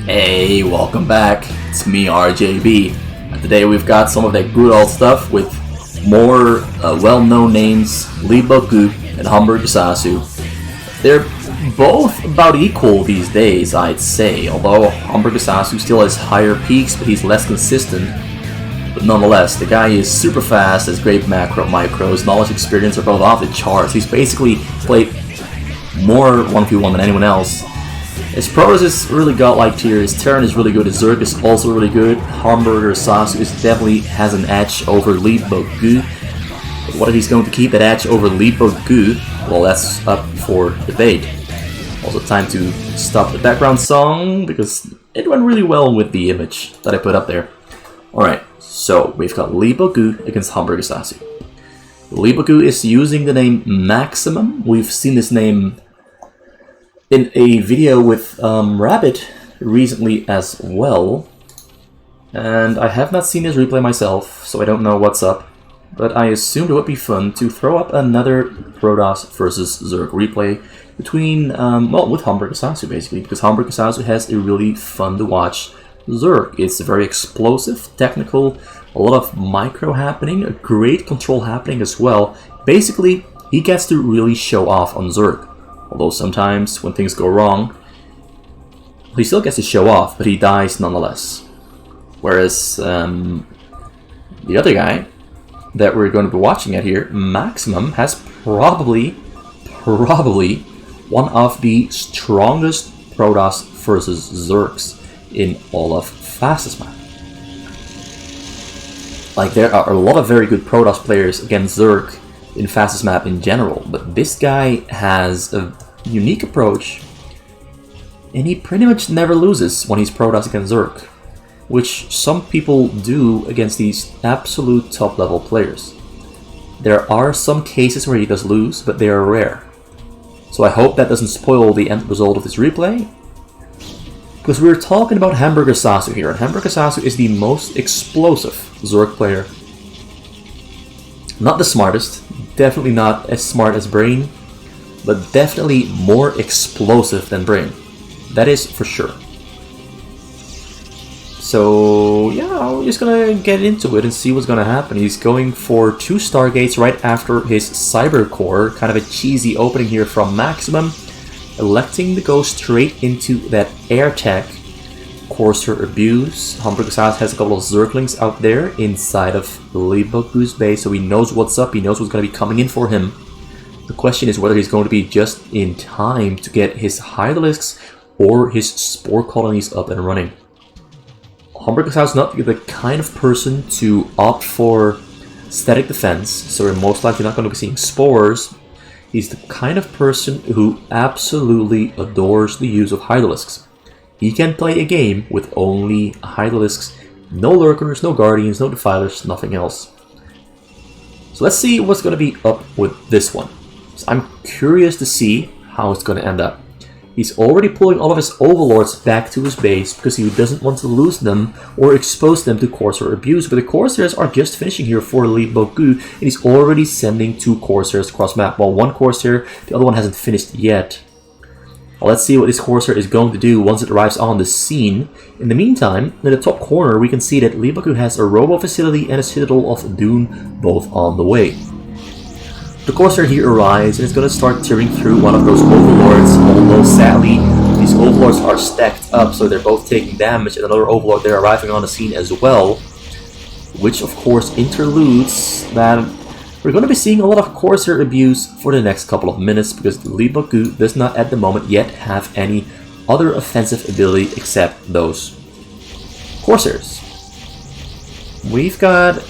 Hey, welcome back. It's me, RJB. And today we've got some of that good old stuff with more well-known names, Leebokgu and HamburgerSasu. They're both about equal these days, I'd say, although HamburgerSasu still has higher peaks, but he's less consistent. But nonetheless, the guy is super fast, has great micros, knowledge, experience are both off the charts. He's basically played more 1v1 than anyone else. His pros is really godlike tier, his turn is really good, his Zerg is also really good. HamburgerSasu definitely has an edge over Leebokgu. But what if he's going to keep that edge over Leebokgu? Well, that's up for debate. Also time to stop the background song, because it went really well with the image that I put up there. Alright, so we've got Leebokgu against HamburgerSasu. Leebokgu is using the name Maximum. We've seen this name in a video with Rabbit recently as well, and I have not seen his replay myself, so I don't know what's up, but I assumed it would be fun to throw up another Protoss versus Zerg replay between, well, with HamburgerSasu basically, because HamburgerSasu has a really fun to watch Zerg. It's very explosive, technical, a lot of micro happening, a great control happening as well. Basically, he gets to really show off on Zerg. Although sometimes, when things go wrong, he still gets to show off, but he dies nonetheless. Whereas the other guy that we're going to be watching at here, Maximum, has probably one of the strongest Protoss versus Zergs in all of Fastest Map. Like, there are a lot of very good Protoss players against Zerg in Fastest Map in general, but this guy has a unique approach, and he pretty much never loses when he's Protoss against Zerg, which some people do against these absolute top level players. There are some cases where he does lose, but they are rare. So I hope that doesn't spoil the end result of this replay, because we're talking about HamburgerSasu here, and HamburgerSasu is the most explosive Zerg player. Not the smartest, definitely not as smart as Brain, but definitely more explosive than Brain. That is for sure. So yeah, we're just gonna get into it and see what's gonna happen. He's going for 2 Stargates right after his Cyber Core, kind of a cheesy opening here from Maximum, electing to go straight into that air tech. Corsair Abuse. HamburgerSasu has a couple of Zerglings out there inside of Leebokgu's base, so he knows what's up, he knows what's going to be coming in for him. The question is whether he's going to be just in time to get his Hydralisks or his Spore Colonies up and running. HamburgerSasu is not the kind of person to opt for static defense, so we're most likely not going to be seeing Spores. He's the kind of person who absolutely adores the use of Hydralisks. He can play a game with only Hydralisks, no Lurkers, no Guardians, no Defilers, nothing else. So let's see what's going to be up with this one. So I'm curious to see how it's going to end up. He's already pulling all of his Overlords back to his base because he doesn't want to lose them or expose them to Corsair Abuse. But the Corsairs are just finishing here for Leebokgu, and he's already sending 2 Corsairs across map. Well, 1 Corsair, the other one hasn't finished yet. Well, let's see what this Corsair is going to do once it arrives on the scene. In the meantime, in the top corner, we can see that Leebokgu has a Robo Facility and a Citadel of Dune both on the way. The Corsair here arrives and is going to start tearing through one of those Overlords, although sadly, these Overlords are stacked up, so they're both taking damage, and another Overlord there arriving on the scene as well, which of course interludes that we're going to be seeing a lot of Corsair Abuse for the next couple of minutes, because Leebokgu does not at the moment yet have any other offensive ability except those Corsairs. We've got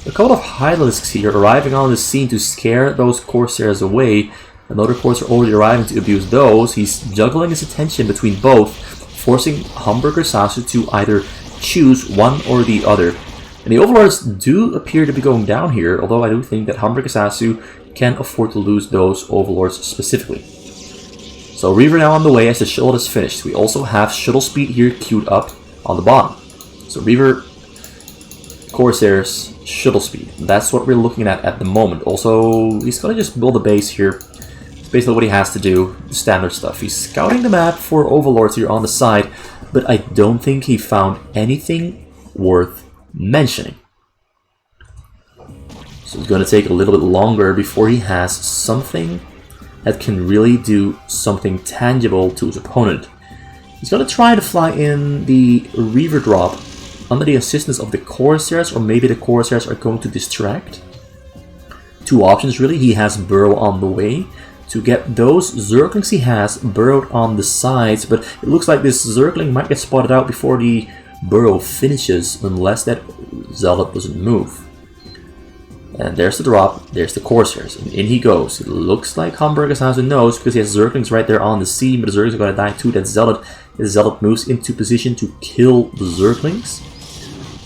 a couple of Hydralisks here arriving on the scene to scare those Corsairs away. Another Corsair already arriving to abuse those. He's juggling his attention between both, forcing HamburgerSasu to either choose one or the other. And the Overlords do appear to be going down here, although I do think that HamburgerSasu can afford to lose those Overlords specifically. So Reaver now on the way as the shuttle is finished. We also have shuttle speed here queued up on the bottom. So Reaver, Corsairs, shuttle speed. That's what we're looking at the moment. Also, he's gonna just build a base here. It's basically what he has to do, the standard stuff. He's scouting the map for Overlords here on the side. but I don't think he found anything worth mentioning. So it's going to take a little bit longer before he has something that can really do something tangible to his opponent. He's going to try to fly in the Reaver drop under the assistance of the Corsairs, or maybe the Corsairs are going to distract. Two options really. He has Burrow on the way. To get those Zerglings he has burrowed on the sides, but it looks like this Zergling might get spotted out before the burrow finishes, unless that Zealot doesn't move. And there's the drop, there's the Corsairs, and in he goes. It looks like HamburgerSasu knows, because he has Zerglings right there on the scene, but the Zerglings are going to die too. That Zealot, the Zealot moves into position to kill the Zerglings.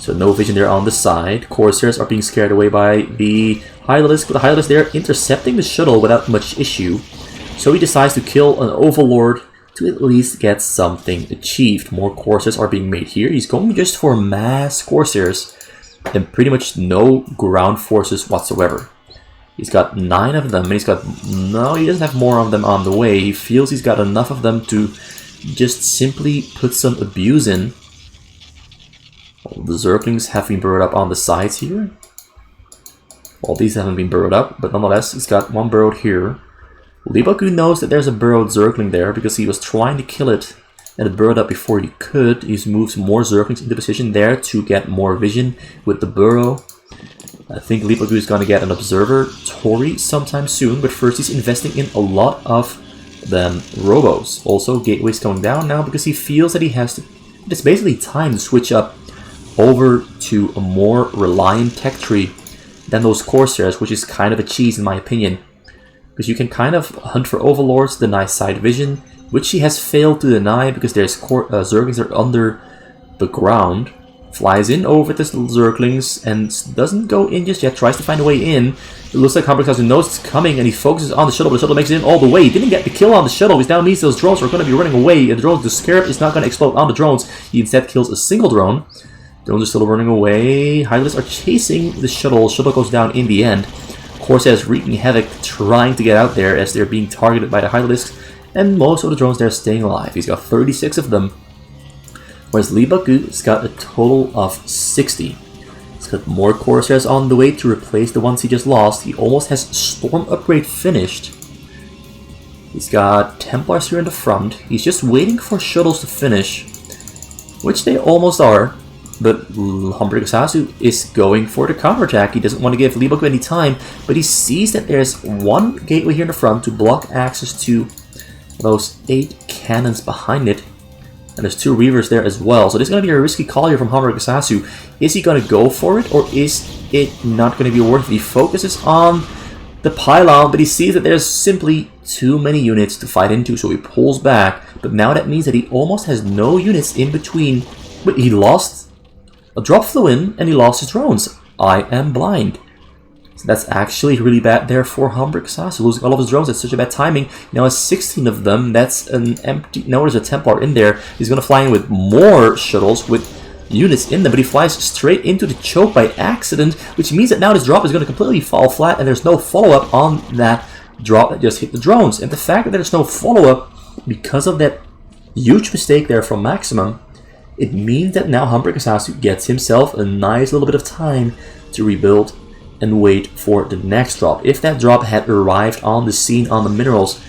So no vision there on the side. Corsairs are being scared away by the Hydralisk, but the Hydralisk there intercepting the shuttle without much issue. So he decides to kill an Overlord to at least get something achieved. More Corsairs are being made here. He's going just for mass Corsairs and pretty much no ground forces whatsoever. He's got 9 of them, and he's got... No, he doesn't have more of them on the way. He feels he's got enough of them to just simply put some abuse in. The Zerglings have been burrowed up on the sides here. Well, these haven't been burrowed up, but nonetheless, he's got one burrowed here. Leebokgu knows that there's a burrowed Zergling there because he was trying to kill it and it burrowed up before he could. He moves more Zerglings into position there to get more vision with the burrow. I think Leebokgu is going to get an observatory sometime soon, but first he's investing in a lot of them Robos. Also, Gateway's going down now because he feels that he has to... It's basically time to switch up over to a more reliant tech tree than those Corsairs, which is kind of a cheese in my opinion. Because you can kind of hunt for Overlords, deny side vision, which he has failed to deny because there's Zerglings are under the ground. Flies in over the Zerglings and doesn't go in just yet, tries to find a way in. It looks like HamburgerSasu knows it's coming and he focuses on the shuttle, but the shuttle makes it in all the way. He didn't get the kill on the shuttle, which now means those drones are going to be running away. And the Scarab is not going to explode on the drones. He instead kills a single drone. Drones are still running away. Hydralisks are chasing the shuttle. Shuttle goes down in the end. Corsairs wreaking havoc, trying to get out there as they're being targeted by the Hydralisks. And most of the drones there are staying alive. He's got 36 of them. Whereas Leebokgu has got a total of 60. He's got more Corsairs on the way to replace the ones he just lost. He almost has Storm Upgrade finished. He's got Templars here in the front. He's just waiting for shuttles to finish, which they almost are. But HamburgerSasu is going for the counterattack. He doesn't want to give Leebokgu any time, but he sees that there's one gateway here in the front to block access to those 8 cannons behind it. And there's 2 Reavers there as well. So this is going to be a risky call here from HamburgerSasu. Is he going to go for it, or is it not going to be worth it? He focuses on the pylon, but he sees that there's simply too many units to fight into, so he pulls back. But now that means that he almost has no units in between. But he lost... A drop flew in, and he lost his drones. I am blind. So that's actually really bad there for HamburgerSasu. Losing all of his drones at such a bad timing. Now has 16 of them. That's an empty... Now there's a Templar in there. He's going to fly in with more shuttles with units in them. But he flies straight into the choke by accident, which means that now this drop is going to completely fall flat, and there's no follow-up on that drop that just hit the drones. And the fact that there's no follow-up because of that huge mistake there from Maximum, it means that now HamburgerSasu gets himself a nice little bit of time to rebuild and wait for the next drop. If that drop had arrived on the scene on the minerals,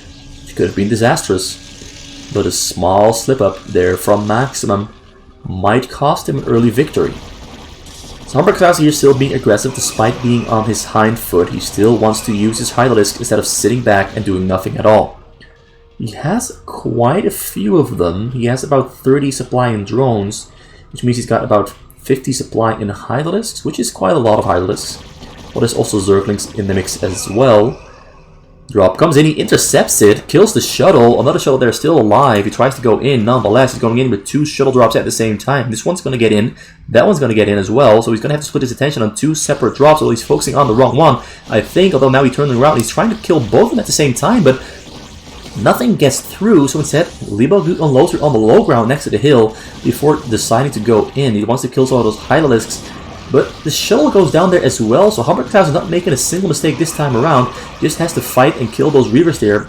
it could have been disastrous. But a small slip up there from Maximum might cost him an early victory. So HamburgerSasu here still being aggressive despite being on his hind foot. He still wants to use his Hydralisk instead of sitting back and doing nothing at all. He has quite a few of them. He has about 30 supply in drones, which means he's got about 50 supply in Hydralisks, which is quite a lot of Hydralisks. Well, there's also Zerglings in the mix as well. Drop comes in, he intercepts it, kills the shuttle. Another shuttle there is still alive. He tries to go in, nonetheless. He's going in with 2 shuttle drops at the same time. This one's going to get in. That one's going to get in as well. So he's going to have to split his attention on 2 separate drops, although he's focusing on the wrong one, I think. Although now he turned around, he's trying to kill both of them at the same time, but nothing gets through, so instead, Leebokgu unloads her on the low ground next to the hill before deciding to go in. He wants to kill some of those Hydralisks, but the shuttle goes down there as well, so HamburgerSasu is not making a single mistake this time around. Just has to fight and kill those Reavers there.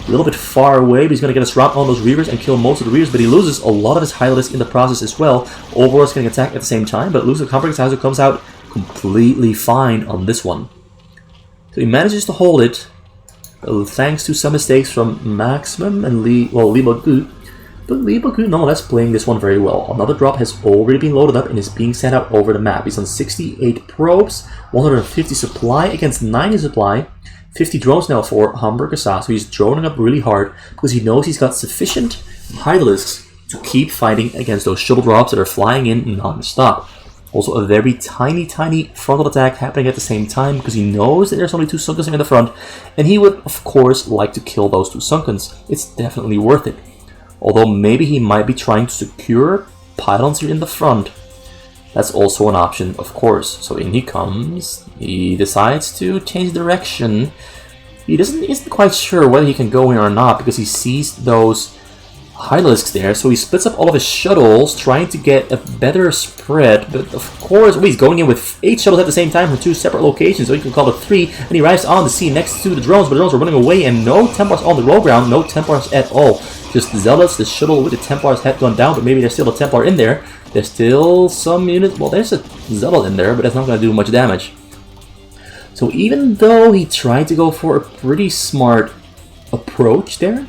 a little bit far away, but he's going to get a swap on those Reavers and kill most of the Reavers, but he loses a lot of his Hylisk in the process as well. Overlord's getting attacked at the same time, but loses HamburgerSasu comes out completely fine on this one. So he manages to hold it, thanks to some mistakes from Maximum and Leebokgu. But Leebokgu nonetheless playing this one very well. Another drop has already been loaded up and is being sent out over the map. He's on 68 probes, 150 supply against 90 supply, 50 drones now for HamburgerSasu. He's droning up really hard because he knows he's got sufficient Hylisks to keep fighting against those shuttle drops that are flying in non-stop. Also a very tiny frontal attack happening at the same time because he knows that there's only 2 Sunkens in the front, and he would of course like to kill those 2 Sunkens. It's definitely worth it. Although maybe he might be trying to secure pylons here in the front. That's also an option, of course. So in he comes. He decides to change direction. He isn't quite sure whether he can go in or not because he sees those Hylisks there. So he splits up all of his shuttles, trying to get a better spread. But of course, he's going in with 8 shuttles at the same time from 2 separate locations. So you can call it 3. And he arrives on the scene next to the drones, but the drones are running away and no Templars on the low ground. No Templars at all. Just Zealots, the shuttle with the Templar's head gone down, but maybe there's still a Templar in there. There's still some units. Well, there's a Zealot in there, but that's not going to do much damage. So even though he tried to go for a pretty smart approach there,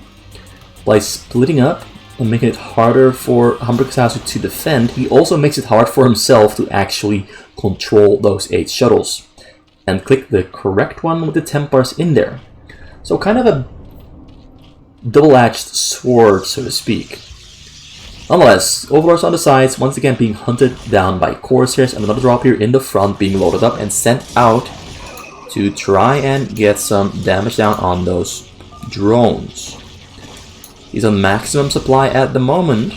by splitting up and making it harder for HamburgerSasu to defend, he also makes it hard for himself to actually control those 8 shuttles. And click the correct one with the Templars in there. So kind of a double-edged sword, so to speak. Nonetheless, Overlords on the sides, once again being hunted down by Corsairs, and another drop here in the front being loaded up and sent out to try and get some damage down on those drones. He's on maximum supply at the moment.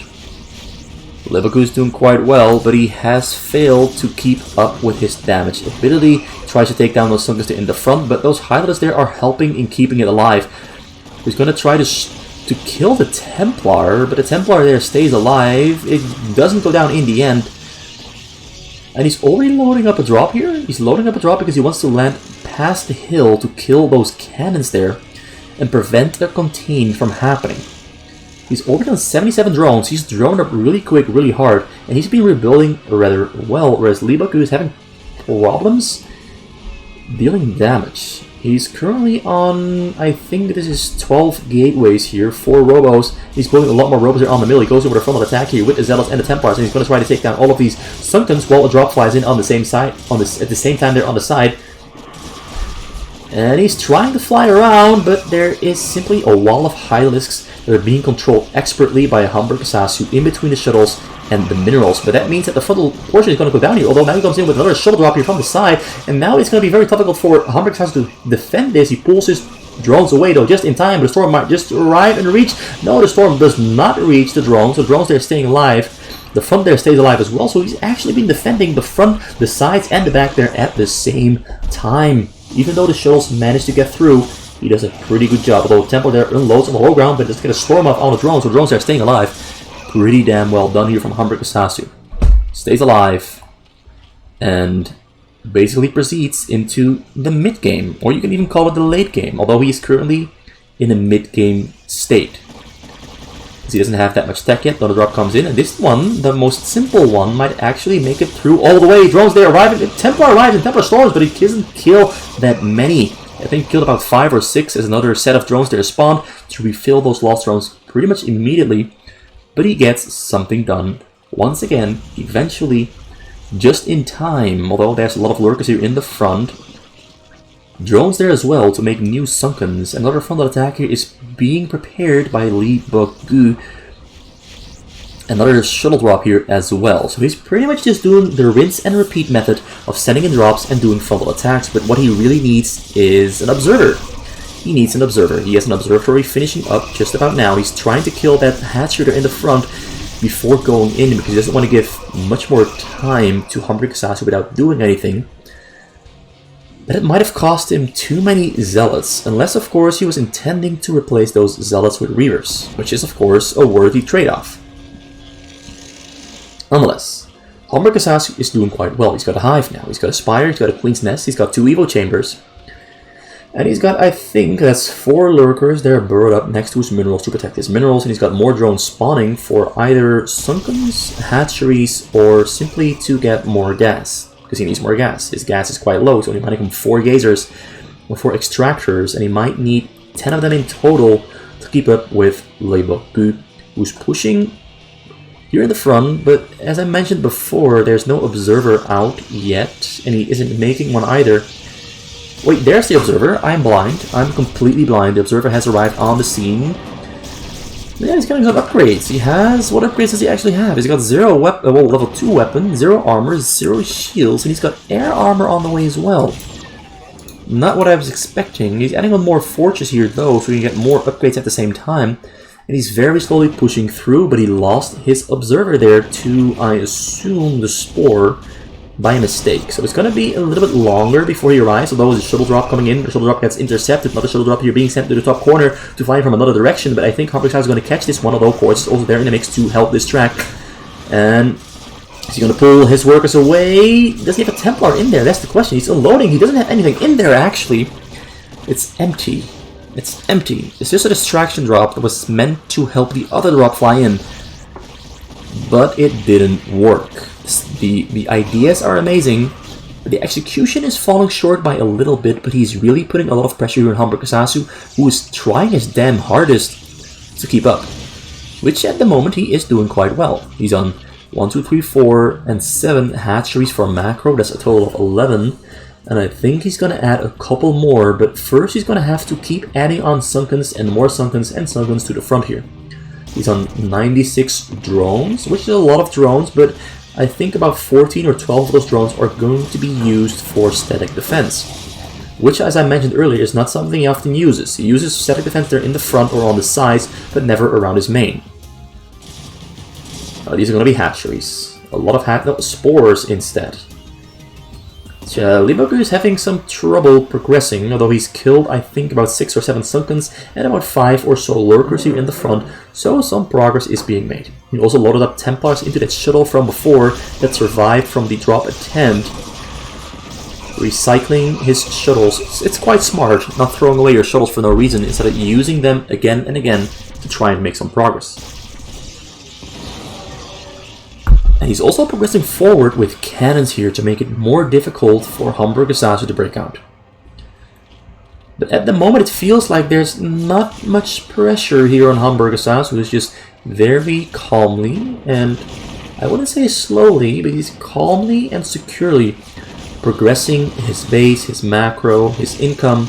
Leebokgu is doing quite well, but he has failed to keep up with his damage ability. He tries to take down those Sunkens in the front, but those Hylists there are helping in keeping it alive. He's going to try to kill the Templar, but the Templar there stays alive. It doesn't go down in the end. And he's already loading up a drop here. He's loading up a drop because he wants to land past the hill to kill those cannons there and prevent a contain from happening. He's already on 77 drones. He's droned up really quick, really hard, and he's been rebuilding rather well, whereas Leebokgu is having problems dealing damage. He's currently on, I think this is 12 gateways here, 4 robos. He's building a lot more robos here on the mill. He goes over the frontal attack here with the Zealots and the Templars, and he's going to try to take down all of these Sunkens while a drop flies in on the same side, at the same time they're on the side. And he's trying to fly around, but there is simply a wall of Hylisks that are being controlled expertly by HamburgerSasu in between the shuttles and the minerals. But that means that the frontal portion is going to go down here, although now he comes in with another shuttle drop here from the side, and now it's going to be very difficult for HamburgerSasu to defend this. He pulls his drones away though just in time, but the storm might just arrive and reach. No, the storm does not reach the drones. The drones there staying alive. The front there stays alive as well, so he's actually been defending the front, the sides, and the back there at the same time. Even though the shuttles managed to get through, he does a pretty good job. Although Templar there unloads on the low ground, but just get a storm off on the drones, so the drones are staying alive. Pretty damn well done here from HamburgerSasu. Stays alive and basically proceeds into the mid-game, or you can even call it the late game, although he is currently in a mid-game state. Because he doesn't have that much tech yet, though the drop comes in, and this one, the most simple one, might actually make it through all the way. Drones there arriving, Templar arrives and Templar storms, but he doesn't kill that many. I think he killed about 5 or 6 as another set of drones there spawn to refill those lost drones pretty much immediately. But he gets something done once again, eventually, just in time, although there's a lot of lurkers here in the front. Drones there as well to make new Sunkens. Another frontal attack here is being prepared by Leebokgu. Another shuttle drop here as well. So he's pretty much just doing the rinse and repeat method of sending in drops and doing frontal attacks, but what he really needs is an observer. He needs an observer. He has an observatory finishing up just about now. He's trying to kill that hatch shooter in the front before going in because he doesn't want to give much more time to HamburgerSasu without doing anything. But it might have cost him too many Zealots, unless of course he was intending to replace those Zealots with Reavers, which is of course a worthy trade-off. Nonetheless, HamburgerSasu is doing quite well. He's got a Hive now, he's got a Spire, he's got a Queen's Nest, he's got 2 Evo Chambers. And he's got, I think, that's 4 lurkers there burrowed up next to his minerals to protect his minerals. And he's got more drones spawning for either sunkens, hatcheries, or simply to get more gas. Because he needs more gas. His gas is quite low, so he might need 4 gazers or 4 extractors. And he might need 10 of them in total to keep up with Leebokgu, who's pushing here in the front. But as I mentioned before, there's no observer out yet. And he isn't making one either. Wait, there's the observer. I'm blind. I'm completely blind. The observer has arrived on the scene. Yeah, he's getting some upgrades. He has... What upgrades does he actually have? He's got 0 weapon, well, level 2 weapon, 0 armor, 0 shields, and he's got air armor on the way as well. Not what I was expecting. He's adding on more forges here though, so he can get more upgrades at the same time. And he's very slowly pushing through, but he lost his observer there to, I assume, the spore by mistake. So it's going to be a little bit longer before he arrives, although the shuttle drop coming in, the shuttle drop gets intercepted, another shuttle drop here being sent to the top corner to fly from another direction, but I think HamburgerSasu is going to catch this one, although of course it's also there in the mix to help this track. And is he going to pull his workers away? Does he have a Templar in there? That's the question. He's unloading. He doesn't have anything in there actually. It's empty. It's empty. It's just a distraction drop that was meant to help the other drop fly in, but it didn't work. The ideas are amazing, but the execution is falling short by a little bit, but he's really putting a lot of pressure here on HamburgerSasu, who is trying his damn hardest to keep up, which at the moment he is doing quite well. He's on 1, 2, 3, 4, and 7 hatcheries for macro. That's a total of 11, and I think he's going to add a couple more, but first he's going to have to keep adding on sunkens and more sunkens and sunkens to the front here. He's on 96 drones, which is a lot of drones, but I think about 14 or 12 of those drones are going to be used for static defense, which, as I mentioned earlier, is not something he often uses. He uses static defense there in the front or on the sides, but never around his main. These are going to be hatcheries. A lot of spores instead. Leebokgu is having some trouble progressing, although he's killed, I think, about 6 or 7 sunkens and about 5 or so lurkers here in the front, so some progress is being made. He also loaded up Templars into that shuttle from before that survived from the drop attempt, recycling his shuttles. It's quite smart, not throwing away your shuttles for no reason, instead of using them again and again to try and make some progress. And he's also progressing forward with cannons here to make it more difficult for HamburgerSasu to break out. But at the moment it feels like there's not much pressure here on HamburgerSasu, who's just very calmly, and I wouldn't say slowly, but he's calmly and securely progressing his base, his macro, his income,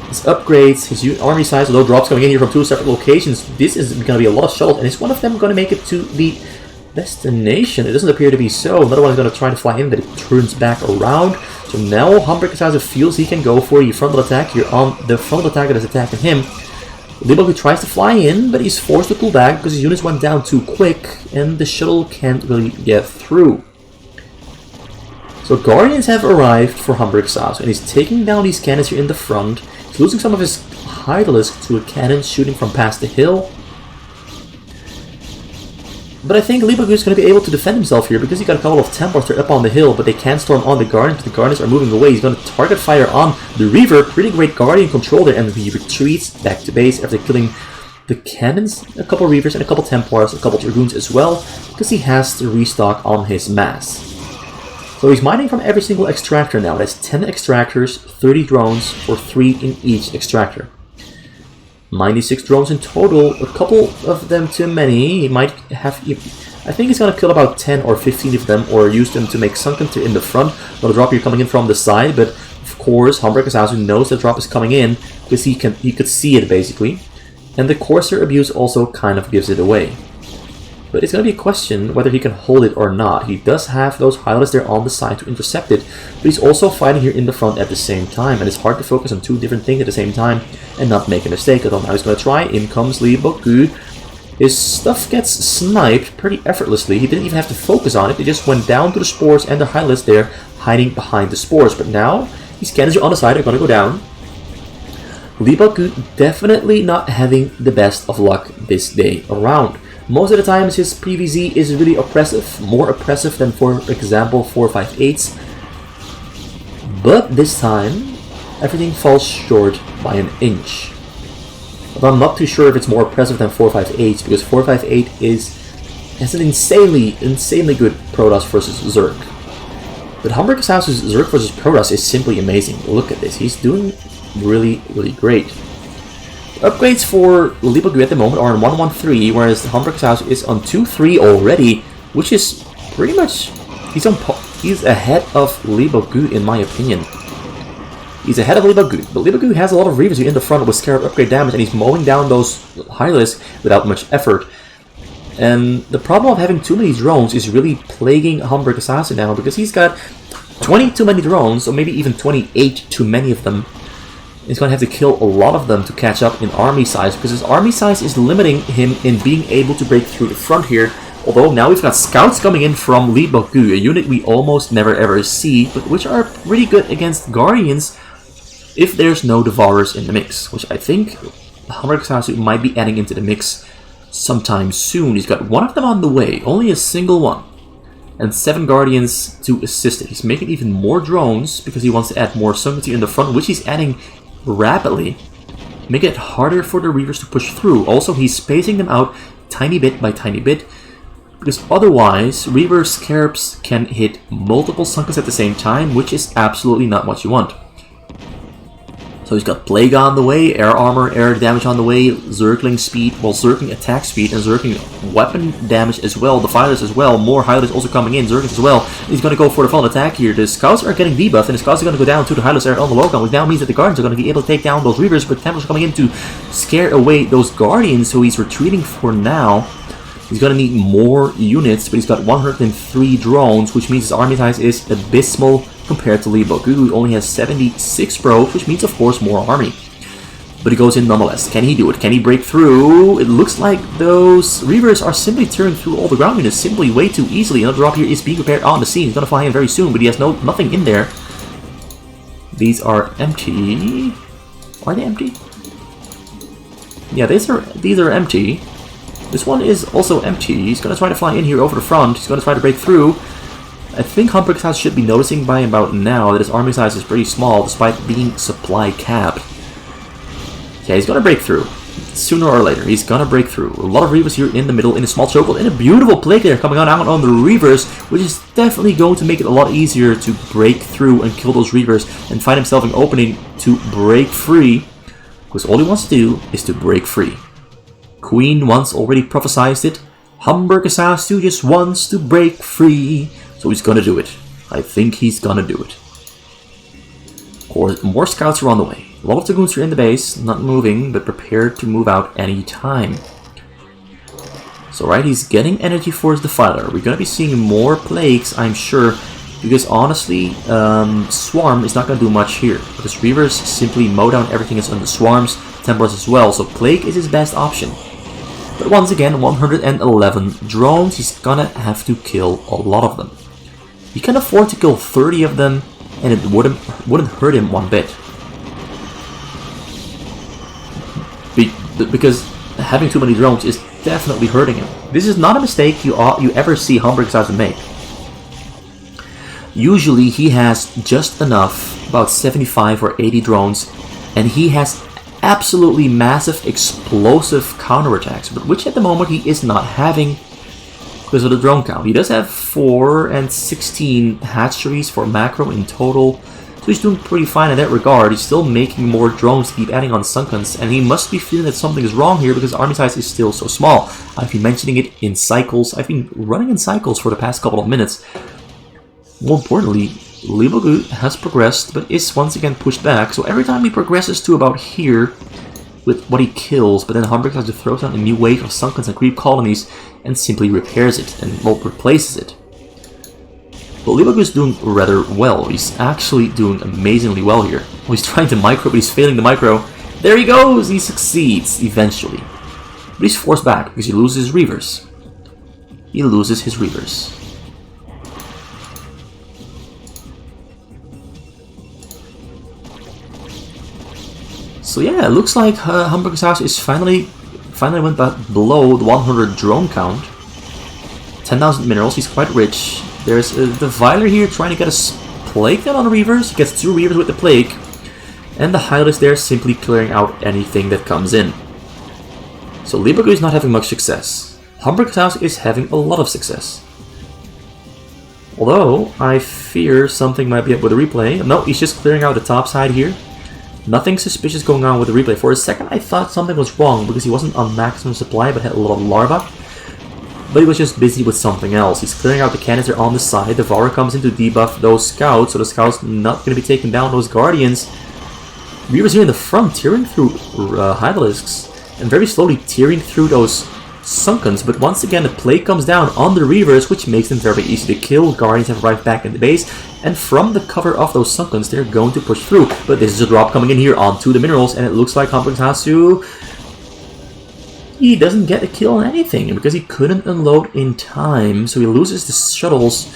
his upgrades, his army size, although drops coming in here from 2 separate locations. This is going to be a lot of shuttles, and is one of them going to make it to the destination? It doesn't appear to be so. Another one is going to try to fly in, but it turns back around. So now HamburgerSasu feels he can go for a frontal attack here on the frontal attack that is attacking him. Leebokgu tries to fly in, but he's forced to pull back because his units went down too quick, and the shuttle can't really get through. So Guardians have arrived for HamburgerSasu, and he's taking down these cannons here in the front. He's losing some of his Hydralisk to a cannon shooting from past the hill. But I think Leebokgu is going to be able to defend himself here because he got a couple of Templars that are up on the hill, but they can't storm on the Guardians. The Guardians are moving away. He's going to target fire on the Reaver. Pretty great Guardian control there, and he retreats back to base after killing the cannons, a couple Reavers, and a couple Templars, a couple Dragoons as well, because he has to restock on his mass. So he's mining from every single extractor now. That's 10 extractors, 30 drones, or 3 in each extractor. 96 drones in total, a couple of them too many. He might have, I think he's going to kill about 10 or 15 of them, or use them to make sunken in the front. Another drop here coming in from the side, but of course HamburgerSasu knows the drop is coming in because he could see it basically, and the Corsair abuse also kind of gives it away. But it's going to be a question whether he can hold it or not. He does have those pilots there on the side to intercept it, but he's also fighting here in the front at the same time, and it's hard to focus on 2 different things at the same time and not make a mistake. Although now he's going to try. In comes Leebokgu. His stuff gets sniped pretty effortlessly. He didn't even have to focus on it. He just went down to the spores and the Hydralisk there, hiding behind the spores. But now his cannons are on the side, are going to go down. Leebokgu definitely not having the best of luck this day around. Most of the times his PVZ is really oppressive, more oppressive than, for example, 458s. But this time everything falls short by an inch. But I'm not too sure if it's more impressive than 458, because 458 has an insanely good Protoss versus Zerg. But HamburgerSasu's Zerg versus Protoss is simply amazing. Look at this, he's doing really great. The upgrades for Leebokgu at the moment are on 113, whereas HamburgerSasu is on 2-3 already, which is pretty much, he's ahead of Leebokgu in my opinion. He's ahead of Leebokgu, but Leebokgu has a lot of Reavers in the front with Scarab upgrade damage, and he's mowing down those Hylists without much effort. And the problem of having too many drones is really plaguing HamburgerSasu now, because he's got 20 too many drones, or maybe even 28 too many of them. He's going to have to kill a lot of them to catch up in army size, because his army size is limiting him in being able to break through the front here. Although now we've got scouts coming in from Leebokgu, a unit we almost never ever see, but which are pretty good against Guardians if there's no Devourers in the mix, which I think HamburgerSasu might be adding into the mix sometime soon. He's got one of them on the way, only a single one, and 7 Guardians to assist it. He's making even more drones because he wants to add more certainty in the front, which he's adding rapidly, make it harder for the Reavers to push through. Also, he's spacing them out tiny bit by tiny bit, because otherwise Reaver Scarabs can hit multiple Sunkens at the same time, which is absolutely not what you want. So he's got Plague on the way, Air Armor, Air Damage on the way, Zergling Speed, well, Zergling Attack Speed, and Zergling Weapon Damage as well, Defilers as well, more Hylists also coming in, Zerglings as well. He's going to go for the full attack here. The Scouts are getting debuffed, and the Scouts are going to go down to the Hylists area on the low ground, which now means that the Guardians are going to be able to take down those Reavers, but Templars are coming in to scare away those Guardians, so he's retreating for now. He's going to need more units, but he's got 103 drones, which means his army size is abysmal compared to Leebokgu, who only has 76 probes, which means, of course, more army. But he goes in nonetheless. Can he do it? Can he break through? It looks like those Reavers are simply tearing through all the ground units simply way too easily. Another drop here is being prepared on the scene. He's going to fly in very soon, but he has nothing in there. These are empty. Are they empty? Yeah, these are empty. This one is also empty. He's going to try to fly in here over the front. He's going to try to break through. I think HamburgerSasu should be noticing by about now that his army size is pretty small despite being supply capped. Yeah, he's going to break through. Sooner or later, he's going to break through. A lot of Reavers here in the middle in a small circle, and a beautiful plague there coming out on the Reavers, which is definitely going to make it a lot easier to break through and kill those Reavers and find himself an opening to break free, because all he wants to do is to break free. Queen once already prophesized it. HamburgerSasu just wants to break free. So he's gonna do it. I think he's gonna do it. Of course, more scouts are on the way. A lot of Dragoons are in the base, not moving, but prepared to move out any time. So right, he's getting energy for his Defiler. We're gonna be seeing more plagues, I'm sure, because honestly, Swarm is not gonna do much here, because Reavers simply mow down everything that's on the Swarms, Templars as well, so Plague is his best option. But once again, 111 drones, he's gonna have to kill a lot of them. He can afford to kill 30 of them, and it wouldn't hurt him one bit. Because having too many drones is definitely hurting him. This is not a mistake you ever see HamburgerSasu make. Usually he has just enough, about 75 or 80 drones, and he has absolutely massive explosive counterattacks, but which at the moment he is not having because of the drone count. He does have 4 and 16 hatcheries for macro in total, so he's doing pretty fine in that regard. He's still making more drones to keep adding on Sunkens, and he must be feeling that something is wrong here because army size is still so small. I've been mentioning it in cycles. I've been running in cycles for the past couple of minutes. More importantly, Leebokgu has progressed, but is once again pushed back, so every time he progresses to about here with what he kills, but then HamburgerSasu throws down a new wave of Sunkens and creep colonies and simply repairs it, and well, replaces it. But Leebokgu is doing rather well. He's actually doing amazingly well here. Well, he's trying to micro, but he's failing the micro. There he goes! He succeeds, eventually. But he's forced back because he loses his Reavers. He loses his Reavers. So yeah, it looks like HamburgerSasu is finally went back below the 100 drone count. 10,000 minerals, he's quite rich. There's the Viler here trying to get a plague down on the Reavers. He gets 2 Reavers with the plague. And the Hydralisk there simply clearing out anything that comes in. So Leebokgu is not having much success. HamburgerSasu is having a lot of success. Although, I fear something might be up with the replay. No, he's just clearing out the top side here. Nothing suspicious going on with the replay. For a second I thought something was wrong because he wasn't on maximum supply but had a lot of larva. But he was just busy with something else. He's clearing out the cannons there on the side. Devourer comes in to debuff those scouts, so the scouts not going to be taking down those guardians. Reavers here in the front, tearing through Hydralisks, and very slowly tearing through those Sunkens, but once again the plague comes down on the Reavers, which makes them very easy to kill. Guardians have arrived back in the base, and from the cover of those Sunkens, they're going to push through. But this is a drop coming in here onto the minerals, and it looks like HamburgerSasu, he doesn't get a kill on anything, because he couldn't unload in time, so he loses the shuttles.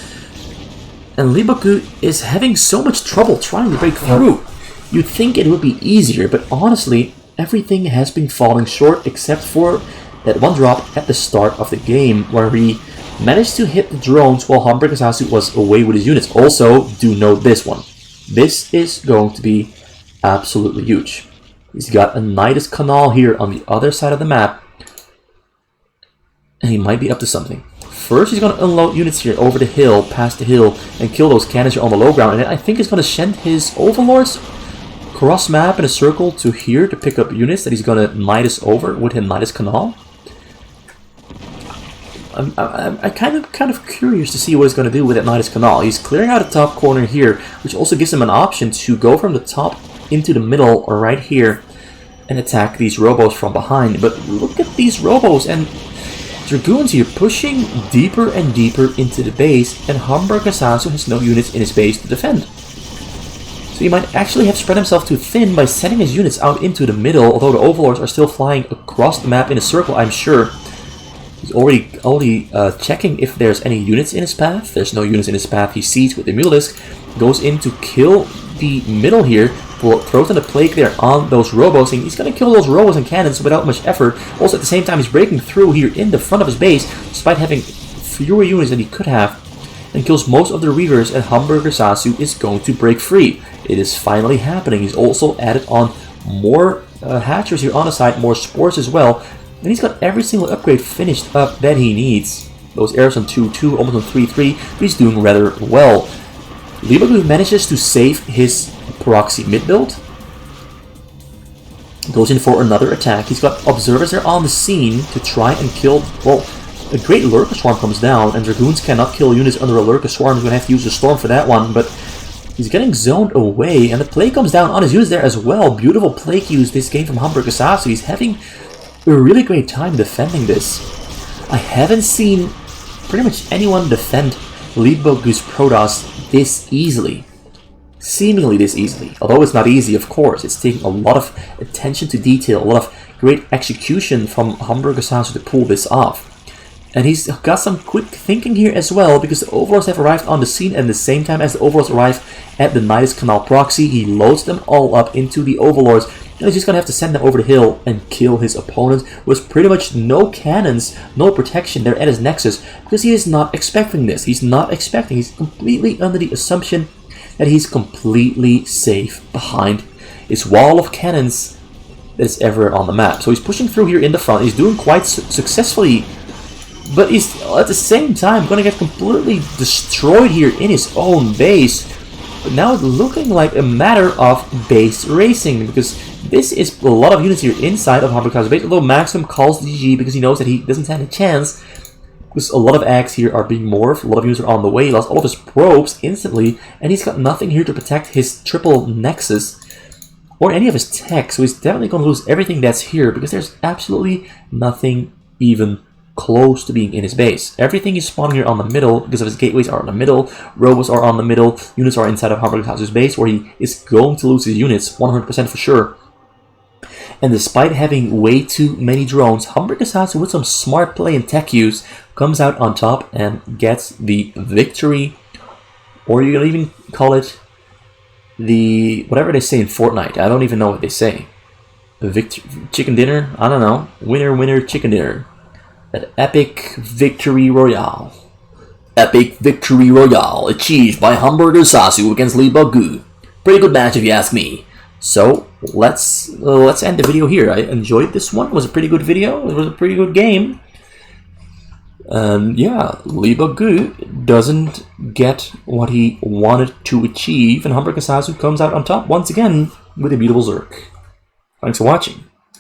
And Leebokgu is having so much trouble trying to break through. You'd think it would be easier, but honestly, everything has been falling short except for that one drop at the start of the game where he managed to hit the drones while HamburgerSasu was away with his units. Also, do note this one. This is going to be absolutely huge. He's got a Nidus Canal here on the other side of the map, and he might be up to something. First, he's going to unload units here over the hill, past the hill, and kill those cannons on the low ground. And then I think he's going to send his overlords cross map in a circle to here to pick up units that he's going to Nidus over with his Nidus Canal. I'm kind of curious to see what he's going to do with that Nidus Canal. He's clearing out the top corner here, which also gives him an option to go from the top into the middle or right here and attack these robos from behind. But look at these robos and Dragoons here pushing deeper and deeper into the base, and HamburgerSasu has no units in his base to defend. So he might actually have spread himself too thin by sending his units out into the middle, although the overlords are still flying across the map in a circle, I'm sure. He's already checking if there's any units in his path. There's no units in his path. He sees with the Mutalisk, goes in to kill the middle here, throws in a plague there on those robos, and he's going to kill those robos and cannons without much effort. Also at the same time he's breaking through here in the front of his base, despite having fewer units than he could have, and kills most of the Reavers, and HamburgerSasu is going to break free. It is finally happening. He's also added on more hatchers here on the side, more spores as well. And he's got every single upgrade finished up that he needs. Those arrows on 2-2, almost on 3-3, but he's doing rather well. Leebokgu manages to save his proxy mid-build. Goes in for another attack. He's got observers there on the scene to try and kill, well, a great Lurker Swarm comes down, and Dragoons cannot kill units under a Lurker Swarm. He's going to have to use the Storm for that one, but he's getting zoned away, and the Plague comes down on his units there as well. Beautiful Plague use this game from HamburgerSasu. He's having a really great time defending this. I haven't seen pretty much anyone defend Leebokgu's Protoss this easily. Seemingly this easily. Although it's not easy, of course. It's taking a lot of attention to detail, a lot of great execution from HamburgerSasu to pull this off. And he's got some quick thinking here as well, because the Overlords have arrived on the scene, and at the same time as the Overlords arrive at the Nidus Canal proxy, he loads them all up into the Overlords, and he's just going to have to send them over the hill and kill his opponent with pretty much no cannons, no protection there at his nexus, because he is not expecting this. He's not expecting, he's completely under the assumption that he's completely safe behind his wall of cannons that's ever on the map. So he's pushing through here in the front, he's doing quite successfully, but he's at the same time going to get completely destroyed here in his own base. But now it's looking like a matter of base racing, because this is a lot of units here inside of HamburgerSasu's base, although Maxim calls GG because he knows that he doesn't stand a chance, because a lot of Ags here are being morphed, a lot of units are on the way, he lost all of his probes instantly, and he's got nothing here to protect his triple nexus or any of his tech, so he's definitely going to lose everything that's here, because there's absolutely nothing even close to being in his base. Everything is spawning here on the middle because of his gateways are on the middle, robos are on the middle, units are inside of HamburgerSasu's base where he is going to lose his units 100% for sure. And despite having way too many drones, HamburgerSasu with some smart play and tech use comes out on top and gets the victory, or you can even call it the whatever they say in Fortnite. I don't even know what they say. Chicken dinner? I don't know. Winner, winner, chicken dinner. That epic victory royale. Epic victory royale achieved by HamburgerSasu against Leebokgu. Pretty good match if you ask me. So let's end the video here. I enjoyed this one. It was a pretty good video. It was a pretty good game. Yeah, Leebokgu doesn't get what he wanted to achieve, and HamburgerSasu comes out on top once again with a beautiful Zerk. Thanks for watching.